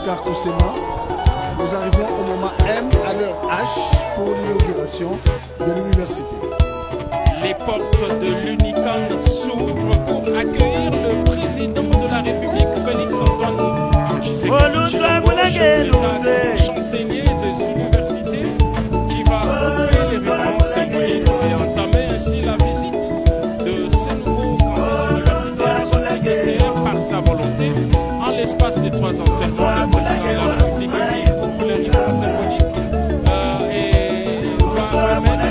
Giscard Koussema. Nous arrivons au moment M à l'heure H pour l'inauguration de l'université. Les portes de l'UNICAN s'ouvrent pour accueillir le président de la République, Félix-Antoine Tshisekedi, chancelier des universités, qui va ouvrir les réunions symboliques et entamer ainsi la visite de ces nouveaux campus universitaires sollicités par sa volonté. En l'espace de 3 ans seulement, le président de la République est pour les réunions symboliques et va remettre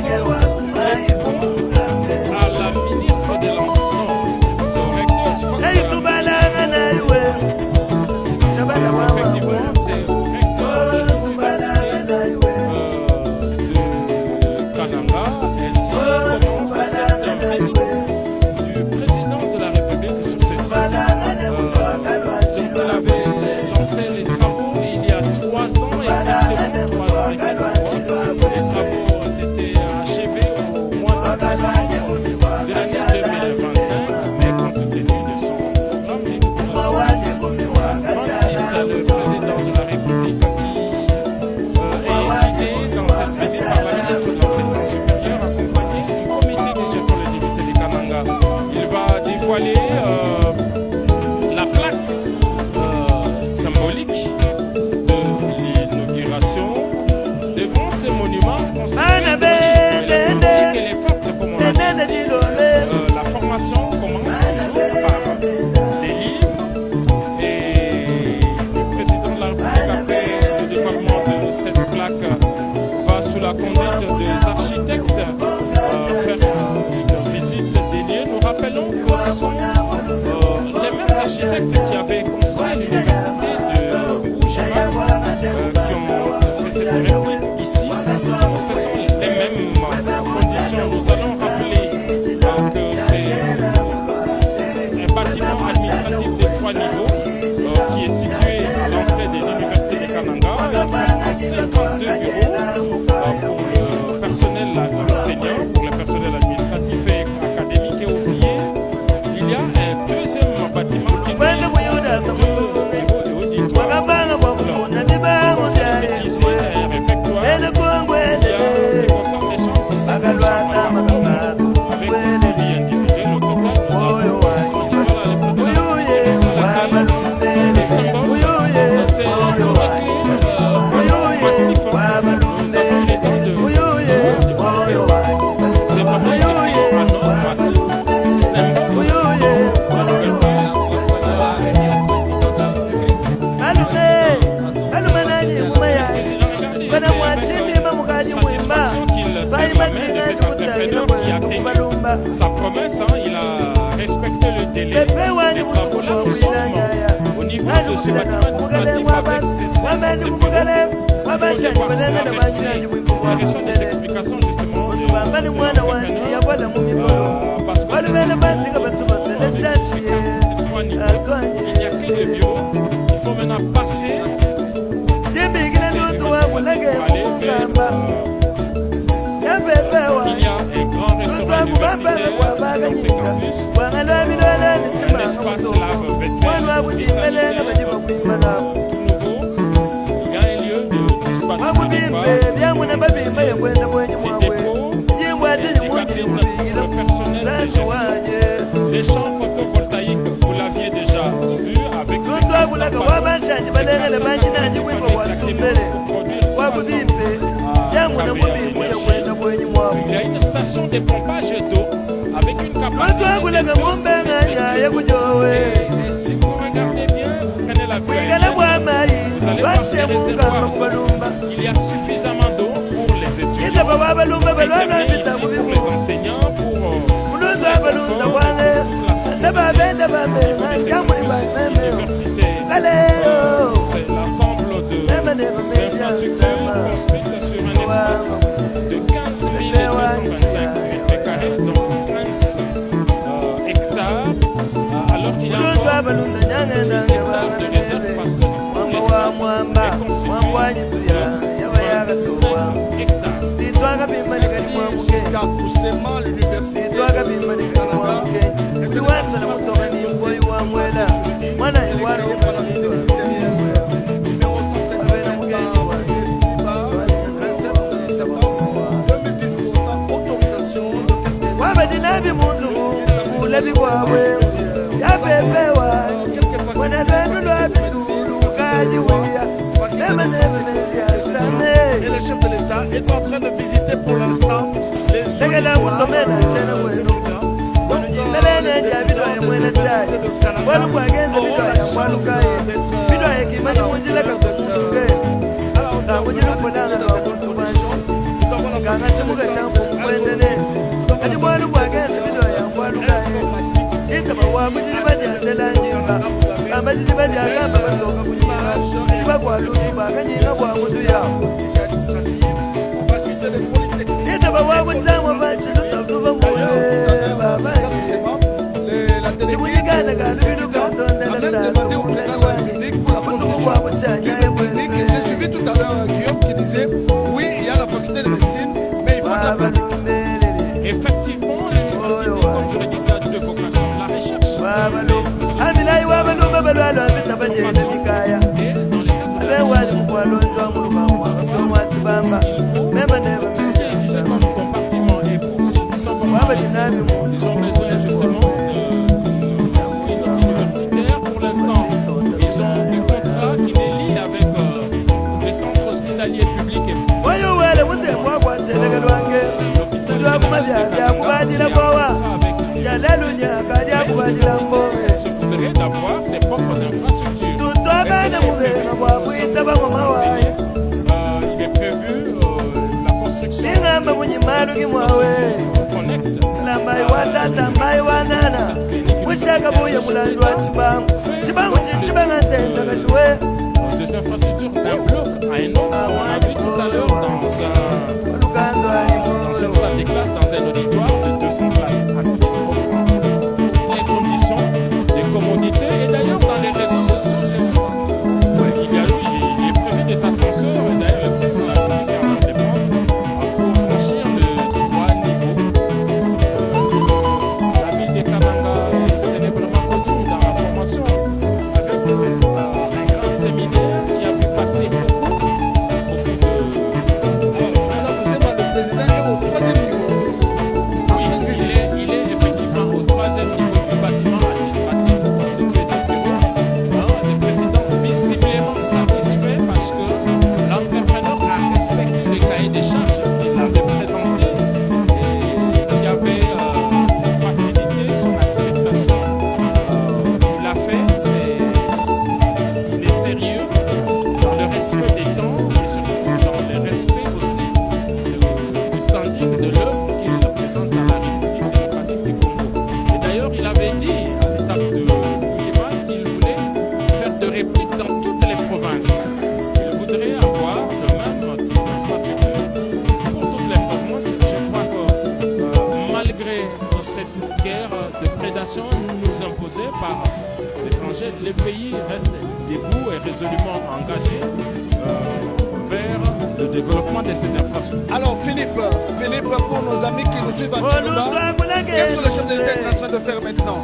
à la ministre de l'enseignement, c'est au recteur, je crois que c'est effectivement, c'est au recteur de l'université de Kananga. Ainsi commence cette visite du président de la République sur ce site. Donc il avait lancé les travaux il y a 3 ans, exactement 3 ans et quelques mois. Les travaux ont été achevés au mois de décembre de l'année 2025, mais compte tenu de son programme d'inauguration, 26, le président de la République qui est invité dans cette visite par la ministre de l'Enseignement supérieur, accompagné du comité des gestions de l'unité de Kananga. Il va dévoiler la plaque symbolique de l'inauguration devant ces monuments construits symboliques et les fortes, comme on a dit. La formation commence toujours par des livres et le président de la République, après le développement de cette plaque, va sous la conduite des architectes faire une visite des lieux. Nous rappelons que ce sont les mêmes architectes qui avaient construit l'université de Bougiba qui ont fait cette réplique ici. Ce sont les mêmes conditions. Nous allons rappeler que c'est un bâtiment administratif de 3 niveaux qui est situé à l'entrée de l'université de Kananga. Il y a 52 bureaux pour le personnel enseignant, pour le personnel administratif et académique et ouvrier. Il y a un deuxième bâtiment qui est 2 niveaux de auditoire. C'est bêtisé, un réfectoire. Il y a ces concerts des chambres, 5 chambres avec des lits individuels. Au total, nous avons 100 niveaux à l'époque des symboles de ces massifs. Nous avons les temps de c'est vraiment écrit en or massif, symbole. Sa promesse, il a respecté le délai des travaux. Là, nous sommes au niveau de ce bâtiment administratif avec ses 50 bureaux. Il reçoit des explications justement de parce que c'est 3 niveaux, il n'y a que 2 bureaux. Il faut maintenant passer pour aller vers il y a un grand restaurant universitaire dans ces campus, un espace lave-vaisselle, des sanitaires tout nouveau. Il y a un lieu de dispatch des dépôts, le personnel de gestion, les champs photovoltaïques, vous l'aviez déjà vu avec ces exactement pour produire 300 il y a une station de pompage d'eau avec une capacité de 200 et si vous regardez bien, vous prenez la vue, vous allez voir ces réservoirs. Il y a suffisamment d'eau pour les étudiants, et ici pour les enseignants, pour la l'université. C'est l'ensemble de ces infrastructures construites sur un espace de 15 225 mètres carrés, donc 15 hectares, alors qu'il y a encore 10 hectares de réserve parce que l'espace est constitué de 25 hectares. Giscard Koussema, l'université de Kananga. Numéro Levi Kwawe, Yapepewa, when I learn to love you, Kajiwaya, et le chef de l'État est en train de visiter pour l'instant les zones j'ai suivi tout à l'heure Guillaume qui disait oui, il y a la faculté de médecine, mais il faut s'appliquer. Effectivement, l'université, comme je le disais, a deux vocations, la recherche et dans les tout ce qui est exigé comme compartiment et pour ceux qui sont formés, ils ont besoin justement d'une clinique universitaire. Pour l'instant, ils ont des contrats qui les lient avec des centres hospitaliers publics et se voudrait d'avoir ses propres infrastructures. Il est prévu la construction connexe des infrastructures d'un bloc à un autre. On a vu tout à l'heure dans une salle de classe, dans un auditoire de 200 places assises pour toutes les conditions, les commodités. Et d'ailleurs, dans les réseaux sociaux, j'ai vu il est prévu des ascenseurs. Et d'ailleurs, le président de la République est en train de prendre pour franchir le 3 niveau. La ville de Kananga est célèbrement connue dans la formation avec un grand séminaire qui a pu passer beaucoup de... Le président est au 3e niveau. Oui, il est effectivement au 3e niveau du bâtiment administratif constitué de bureaux. Le président visiblement satisfait parce que l'entrepreneur a respecté le cahier des charges qu'il avait présenté et qui avait facilité son acceptation. Il l'a fait, il est sérieux dans le respect des temps et surtout dans le respect aussi du standing de l'œuvre qu'il présente à la République démocratique du Congo. Et d'ailleurs, il avait dit à l'étape de Bujiman qu'il voulait faire de répliques dans toutes les provinces. Il voudrait avoir le même type d'infrastructure pour toutes les provinces. Je crois que malgré cette guerre de prédation nous imposée par l'étranger, les pays restent debout et résolument engagés vers le développement de ces infrastructures. Alors Philippe, pour nos amis qui nous suivent à Tchouba, qu'est-ce que le chef de l'État est en train de faire maintenant?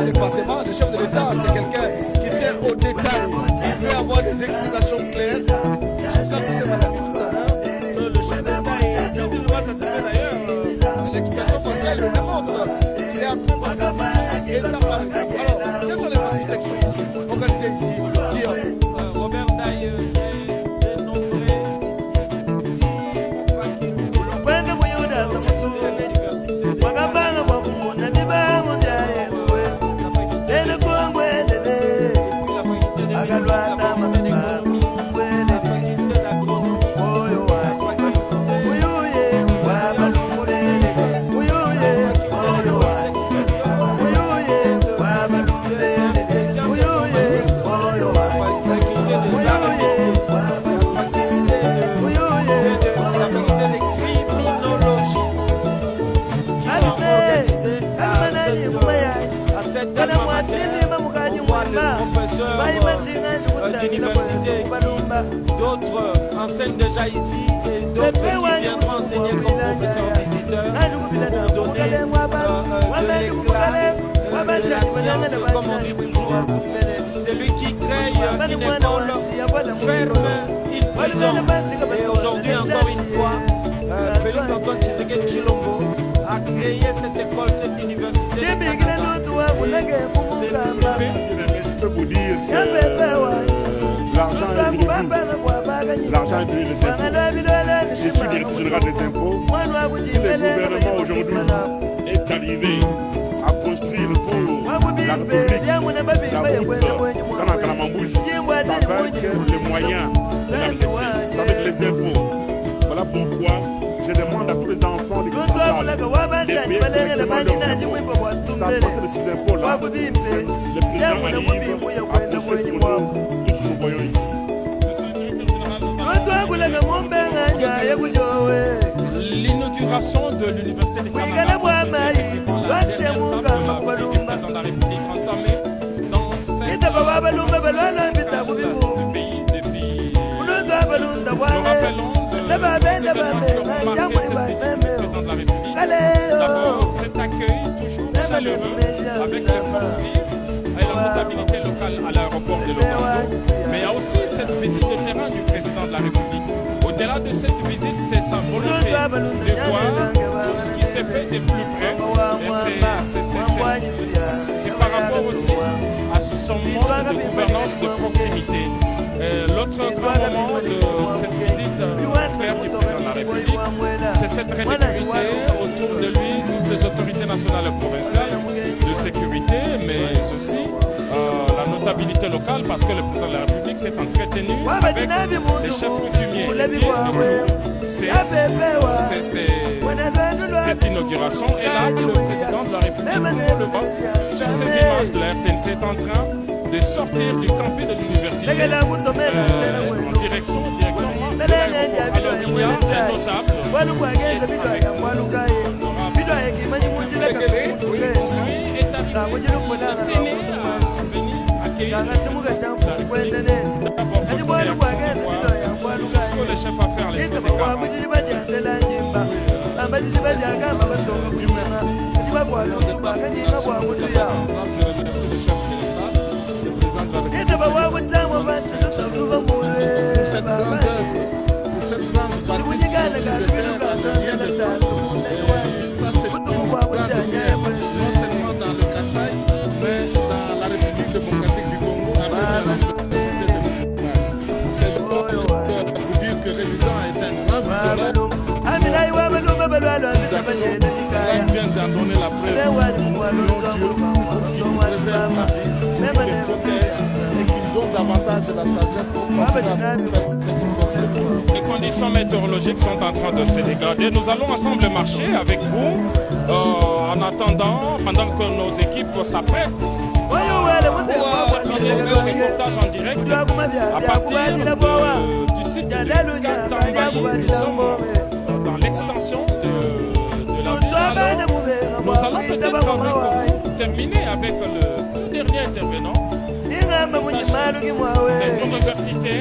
d'un département, le chef de l'État, c'est quelqu'un qui tient au détail. Il veut avoir des explications claires. Jusqu'à tout ce qu'on a dit tout à l'heure, que le chef de l'État est visiblement satisfait d'ailleurs. L'explication faciale le démontre qu'il est en train de étape par étape. Alors, quels sont les partis techniques organisés ici? Robert Daye, j'ai dénombré d'université, d'autres enseignent déjà ici et d'autres qui viendront enseigner comme professeurs visiteurs pour donner de l'éclat, de la science, comme on dit toujours. Celui qui crée une école ferme une prison. Et aujourd'hui, encore une fois, Félix Antoine Tshisekedi Tshilombo a créé cette école, cette université. Je peux vous dire que l'argent est venu. L'argent est venu des impôts. Je suis directeur général des impôts. Si le gouvernement aujourd'hui est arrivé à construire pour la République la route dans la Kalamambouche avec les moyens de la Russie, avec les impôts. Voilà pourquoi je demande à tous les enfants du Canada de payer correctement leurs impôts. C'est à partir de ces impôts-là que le président arrive à construire pour nous tout ce que nous voyons ici. L'inauguration de l'université de Canada, effectivement la dernière étape de la visite du président de la République entamée dans cette du pays depuis. Nous rappelons les événements qui ont marqué cette visite du président de la République. D'abord, cet accueil toujours chaleureux avec les forces vives et la notabilité locale à l'aéroport de Lomando. Mais il y a aussi cette visite de terrain du président de la République. Au-delà de cette visite, c'est sa volonté de voir tout ce qui s'est fait de plus près. Et c'est par rapport aussi à son mode de gouvernance de proximité. L'autre grand moment de cette visite claire du président de la République, c'est cette régularité autour de lui, toutes les autorités nationales et provinciales de sécurité, mais aussi la notabilité locale, parce que le président de la République s'est entretenu avec les chefs coutumiers. Cette inauguration, et là, le président de la République, on le voit sur ces images de la RTNC, est en train de sortir du campus de l'université en direction directement de l'aéroport. Alors il y a un notable qui est avec l'honorable lui est arrivé de tenir à venir accueillir le président de la République. D'abord, votre réaction de voir tout ce que le chef a fait à l'essai des Camarades. vient d'en donner la preuve et qu'il donne davantage de la sagesse pour continuer à faire cette Les conditions météorologiques sont en train de se dégrader. Nous allons ensemble marcher avec vous en attendant, pendant que nos équipes s'apprêtent. Le reportage en direct à partir du site de Katambayi. Nous sommes dans l'extension de la ville. Alors, nous allons peut-être avec vous terminer avec le tout dernier intervenant. L'université